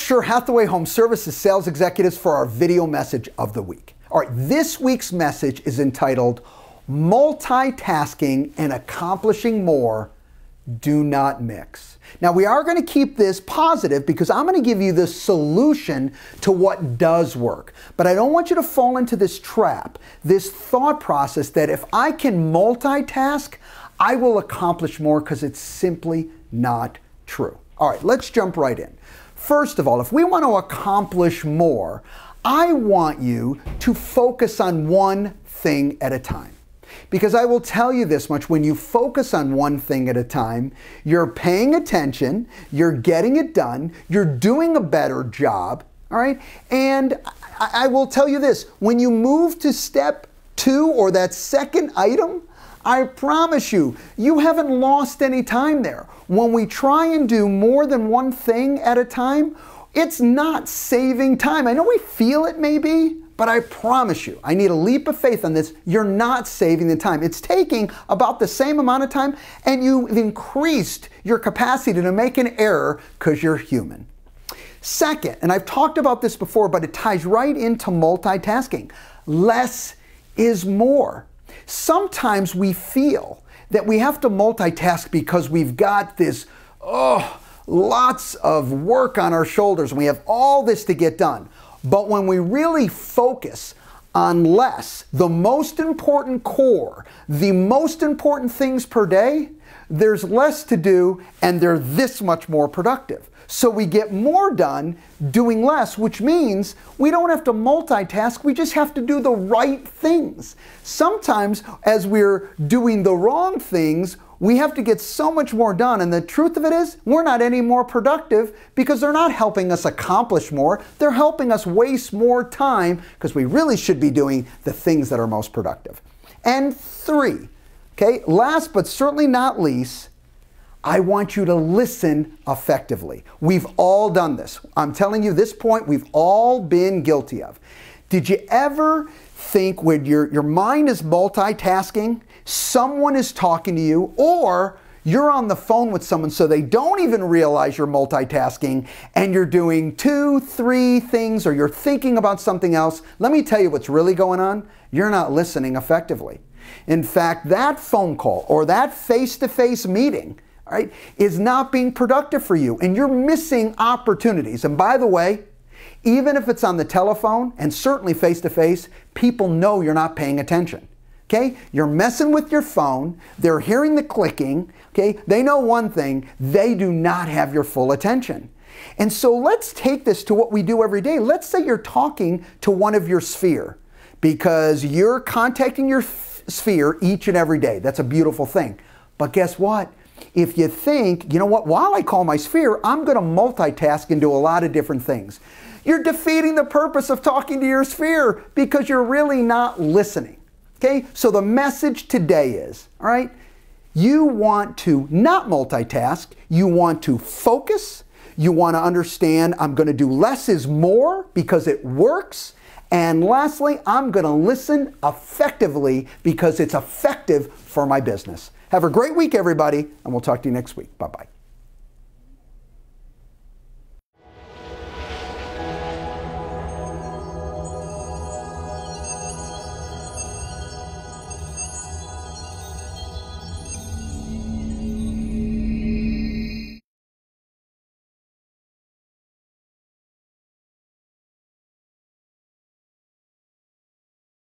Berkshire Hathaway Home Services sales executives for our video message of the week. All right, this week's message is entitled Multitasking and Accomplishing More Do Not Mix. Now, we are going to keep this positive because I'm going to give you the solution to what does work. But I don't want you to fall into this trap, this thought process that if I can multitask, I will accomplish more, because it's simply not true. All right, let's jump right in. First of all, if we want to accomplish more, I want you to focus on one thing at a time. Because I will tell you this much, when you focus on one thing at a time, you're paying attention, you're getting it done, you're doing a better job, all right? And I will tell you this, when you move to step 2 or that second item, I promise you, you haven't lost any time there. When we try and do more than one thing at a time, it's not saving time. I know we feel it maybe, but I promise you, I need a leap of faith on this, you're not saving the time. It's taking about the same amount of time, and you've increased your capacity to make an error because you're human. Second, and I've talked about this before, but it ties right into multitasking. Less is more. Sometimes we feel that we have to multitask because we've got this, lots of work on our shoulders and we have all this to get done. But when we really focus on less, the most important core, the most important things per day, there's less to do and they're this much more productive. So we get more done doing less, which means we don't have to multitask, we just have to do the right things. Sometimes as we're doing the wrong things, we have to get so much more done, and the truth of it is, we're not any more productive because they're not helping us accomplish more, they're helping us waste more time because we really should be doing the things that are most productive. And 3, okay, last but certainly not least, I want you to listen effectively. We've all done this. I'm telling you, this point we've all been guilty of. Did you ever think when your mind is multitasking, someone is talking to you, or you're on the phone with someone so they don't even realize you're multitasking and you're doing 2, 3 things, or you're thinking about something else? Let me tell you what's really going on. You're not listening effectively. In fact, that phone call or that face-to-face meeting, right, is not being productive for you, and you're missing opportunities. And by the way, even if it's on the telephone and certainly face-to-face, people know you're not paying attention. Okay? You're messing with your phone, they're hearing the clicking, okay? They know one thing, they do not have your full attention. And so let's take this to what we do every day. Let's say you're talking to one of your sphere, because you're contacting your sphere each and every day. That's a beautiful thing. But guess what? If you think, you know what, while I call my sphere, I'm going to multitask and do a lot of different things, you're defeating the purpose of talking to your sphere because you're really not listening. Okay? So the message today is, all right, you want to not multitask, you want to focus, you want to understand I'm going to do less is more because it works, and lastly, I'm going to listen effectively because it's effective for my business. Have a great week, everybody, and we'll talk to you next week. Bye-bye.